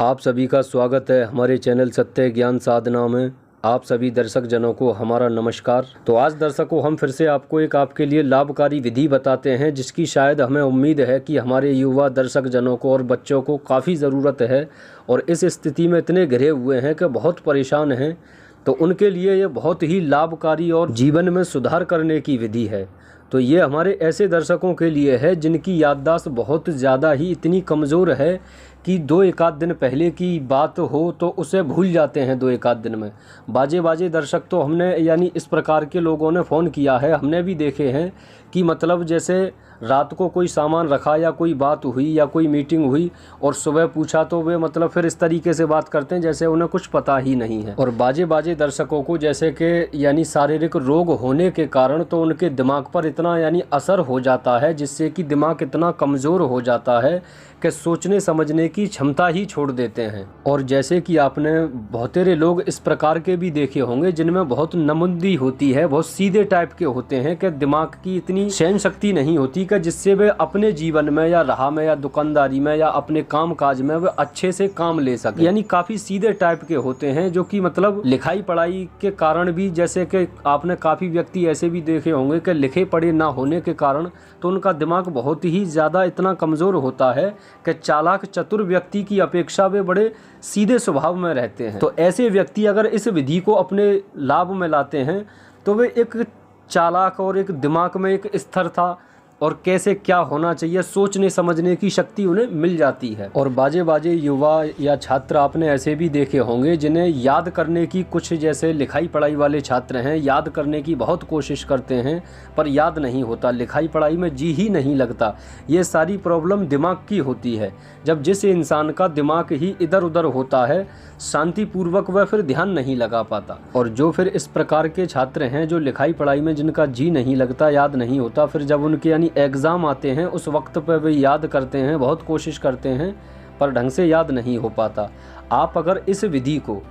आप सभी का स्वागत है हमारे चैनल सत्य ज्ञान साधना में। आप सभी दर्शक जनों को हमारा नमस्कार। तो आज दर्शकों हम फिर से आपको आपके लिए लाभकारी विधि बताते हैं, जिसकी शायद हमें उम्मीद है कि हमारे युवा दर्शक जनों को और बच्चों को काफ़ी ज़रूरत है और इस स्थिति में इतने घिरे हुए हैं कि बहुत परेशान हैं। तो उनके लिए ये बहुत ही लाभकारी और जीवन में सुधार करने की विधि है। तो ये हमारे ऐसे दर्शकों के लिए है जिनकी याददाश्त बहुत ज़्यादा ही इतनी कमज़ोर है कि दो एक आध दिन पहले की बात हो तो उसे भूल जाते हैं दो एक आध दिन में। बाजे दर्शक तो हमने इस प्रकार के लोगों ने फ़ोन किया है, हमने भी देखे हैं कि मतलब जैसे रात को कोई सामान रखा या कोई बात हुई या कोई मीटिंग हुई और सुबह पूछा तो वे फिर इस तरीके से बात करते हैं जैसे उन्हें कुछ पता ही नहीं है। और बाजे दर्शकों को जैसे कि शारीरिक रोग होने के कारण तो उनके दिमाग पर इतना असर हो जाता है, जिससे कि दिमाग इतना कमज़ोर हो जाता है कि सोचने समझने की क्षमता ही छोड़ देते हैं। और जैसे कि आपने बहुतेरे लोग इस प्रकार के भी देखे होंगे जिनमें बहुत नमुंदी होती है, बहुत सीधे टाइप के होते हैं कि दिमाग की इतनी सहन शक्ति नहीं होती कि जिससे वे अपने जीवन में या राह में या दुकानदारी में या अपने काम काज में वे अच्छे से काम ले सके। काफ़ी सीधे टाइप के होते हैं जो कि लिखाई पढ़ाई के कारण भी, जैसे कि आपने काफ़ी व्यक्ति ऐसे भी देखे होंगे कि लिखे पढ़े ना होने के कारण तो उनका दिमाग बहुत ही ज़्यादा इतना कमज़ोर होता है कि चालाक चतुर व्यक्ति की अपेक्षा वे बड़े सीधे स्वभाव में रहते हैं। तो ऐसे व्यक्ति अगर इस विधि को अपने लाभ में लाते हैं तो वे एक चालाक और एक दिमाग में एक स्थिरता और कैसे क्या होना चाहिए सोचने समझने की शक्ति उन्हें मिल जाती है। और बाजे युवा या छात्र आपने ऐसे भी देखे होंगे जिन्हें याद करने की, कुछ जैसे लिखाई पढ़ाई वाले छात्र हैं, याद करने की बहुत कोशिश करते हैं पर याद नहीं होता, लिखाई पढ़ाई में जी ही नहीं लगता। ये सारी प्रॉब्लम दिमाग की होती है। जब जिस इंसान का दिमाग ही इधर उधर होता है शांतिपूर्वक वह फिर ध्यान नहीं लगा पाता। और जो फिर इस प्रकार के छात्र हैं जो लिखाई पढ़ाई में जिनका जी नहीं लगता, याद नहीं होता, फिर जब उनके एग्ज़ाम आते हैं उस वक्त पर वे याद करते हैं, बहुत कोशिश करते हैं पर ढंग से याद नहीं हो पाता। आप अगर इस विधि को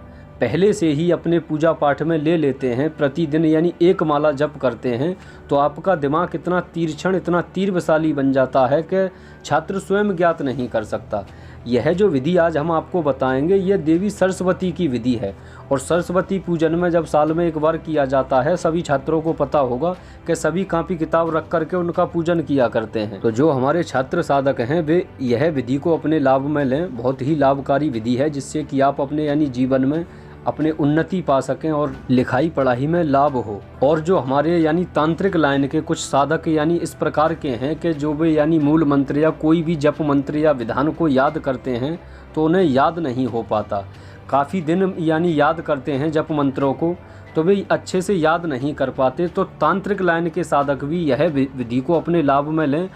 पहले से ही अपने पूजा पाठ में ले लेते हैं, प्रतिदिन एक माला जप करते हैं, तो आपका दिमाग इतना तीक्ष्ण, इतना तीव्रशाली बन जाता है कि छात्र स्वयं ज्ञात नहीं कर सकता। यह जो विधि आज हम आपको बताएंगे यह देवी सरस्वती की विधि है। और सरस्वती पूजन में जब साल में एक बार किया जाता है, सभी छात्रों को पता होगा कि सभी कॉपी किताब रख करके उनका पूजन किया करते हैं। तो जो हमारे छात्र साधक हैं वे यह विधि को अपने लाभ में लें। बहुत ही लाभकारी विधि है जिससे कि आप अपने जीवन में अपने उन्नति पा सकें और लिखाई पढ़ाई में लाभ हो। और जो हमारे तांत्रिक लाइन के कुछ साधक इस प्रकार के हैं कि जो वे मूल मंत्र या कोई भी जप मंत्र या विधान को याद करते हैं तो उन्हें याद नहीं हो पाता। काफ़ी दिन याद करते हैं जप मंत्रों को तो वे अच्छे से याद नहीं कर पाते। तो तांत्रिक लाइन के साधक भी यह विधि को अपने लाभ में लें।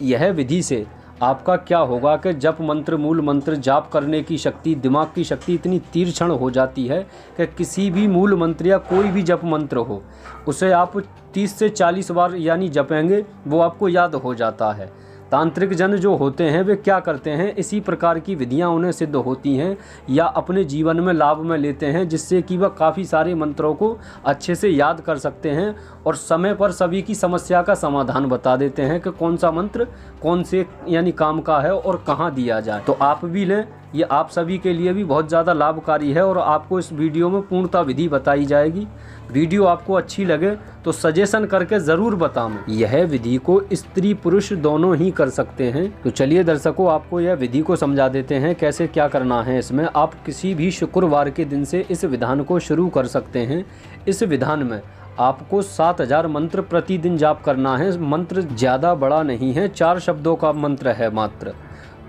यह विधि से आपका क्या होगा कि जप मंत्र, मूल मंत्र जाप करने की शक्ति, दिमाग की शक्ति इतनी तीक्ष्ण हो जाती है कि किसी भी मूल मंत्र या कोई भी जप मंत्र हो उसे आप 30 से 40 बार जपेंगे वो आपको याद हो जाता है। तांत्रिक जन जो होते हैं वे क्या करते हैं, इसी प्रकार की विधियां उन्हें सिद्ध होती हैं या अपने जीवन में लाभ में लेते हैं, जिससे कि वह काफ़ी सारे मंत्रों को अच्छे से याद कर सकते हैं और समय पर सभी की समस्या का समाधान बता देते हैं कि कौन सा मंत्र कौन से काम का है और कहाँ दिया जाए। तो आप भी लें, ये आप सभी के लिए भी बहुत ज़्यादा लाभकारी है और आपको इस वीडियो में पूर्णतः विधि बताई जाएगी। वीडियो आपको अच्छी लगे तो सजेशन करके ज़रूर बताएं। यह विधि को स्त्री पुरुष दोनों ही कर सकते हैं। तो चलिए दर्शकों आपको यह विधि को समझा देते हैं कैसे क्या करना है। इसमें आप किसी भी शुक्रवार के दिन से इस विधान को शुरू कर सकते हैं। इस विधान में आपको 7000 मंत्र प्रतिदिन जाप करना है। मंत्र ज़्यादा बड़ा नहीं है, 4 शब्दों का मंत्र है मात्र।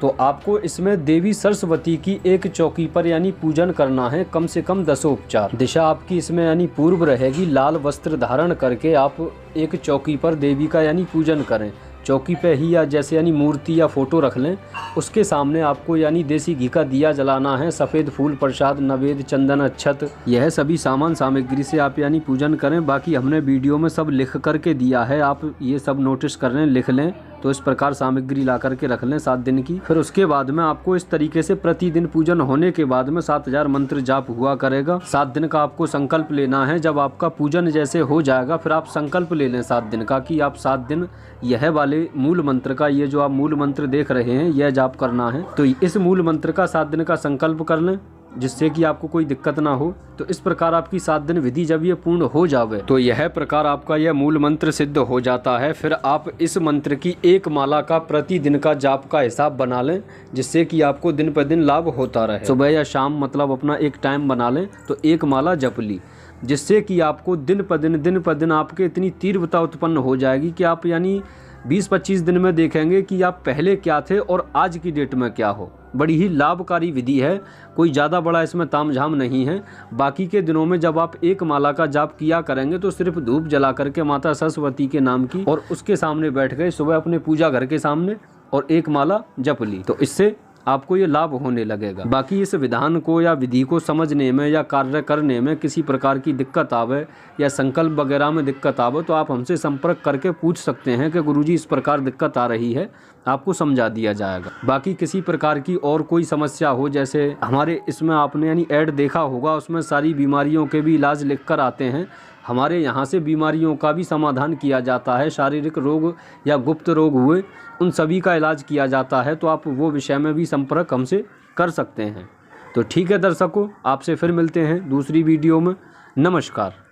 तो आपको इसमें देवी सरस्वती की एक चौकी पर पूजन करना है, कम से कम 10 उपचार। दिशा आपकी इसमें पूर्व रहेगी। लाल वस्त्र धारण करके आप एक चौकी पर देवी का पूजन करें। चौकी पे ही या जैसे मूर्ति या फोटो रख लें, उसके सामने आपको देसी घी का दिया जलाना है। सफ़ेद फूल, प्रसाद, नवेद, चंदन, अक्षत, यह सभी सामान सामग्री से आप पूजन करें। बाकी हमने वीडियो में सब लिख करके दिया है, आप ये सब नोटिस कर लें, लिख लें। तो इस प्रकार सामग्री ला करके रख लें 7 दिन की। फिर उसके बाद में आपको इस तरीके से प्रतिदिन पूजन होने के बाद में 7000 मंत्र जाप हुआ करेगा। 7 दिन का आपको संकल्प लेना है। जब आपका पूजन जैसे हो जाएगा फिर आप संकल्प ले लें 7 दिन का कि आप 7 दिन यह वाले मूल मंत्र का, ये जो आप मूल मंत्र देख रहे हैं, यह जाप करना है। तो इस मूल मंत्र का 7 दिन का संकल्प कर लें जिससे कि आपको कोई दिक्कत ना हो। तो इस प्रकार आपकी 7 दिन विधि जब ये पूर्ण हो जावे तो यह प्रकार आपका यह मूल मंत्र सिद्ध हो जाता है। फिर आप इस मंत्र की एक माला का प्रतिदिन का जाप का हिसाब बना लें जिससे कि आपको दिन पर दिन लाभ होता रहे। सुबह या शाम मतलब अपना एक टाइम बना लें तो एक माला जप ली, जिससे कि आपको दिन पर दिन आपके इतनी तीव्रता उत्पन्न हो जाएगी कि आप यानी 20-25 दिन में देखेंगे कि आप पहले क्या थे और आज की डेट में क्या हो। बड़ी ही लाभकारी विधि है, कोई ज़्यादा बड़ा इसमें तामझाम नहीं है। बाकी के दिनों में जब आप एक माला का जाप किया करेंगे तो सिर्फ धूप जला करके माता सरस्वती के नाम की और उसके सामने बैठ गए सुबह अपने पूजा घर के सामने और एक माला जप ली, तो इससे आपको ये लाभ होने लगेगा। बाकी इस विधान को या विधि को समझने में या कार्य करने में किसी प्रकार की दिक्कत आवे या संकल्प वगैरह में दिक्कत आवे तो आप हमसे संपर्क करके पूछ सकते हैं कि गुरुजी इस प्रकार दिक्कत आ रही है, आपको समझा दिया जाएगा। बाकी किसी प्रकार की और कोई समस्या हो, जैसे हमारे इसमें आपने यानी ऐड देखा होगा, उसमें सारी बीमारियों के भी इलाज लिख कर आते हैं। हमारे यहाँ से बीमारियों का भी समाधान किया जाता है। शारीरिक रोग या गुप्त रोग हुए उन सभी का इलाज किया जाता है, तो आप वो विषय में भी संपर्क हमसे कर सकते हैं। तो ठीक है दर्शकों, आपसे फिर मिलते हैं दूसरी वीडियो में। नमस्कार।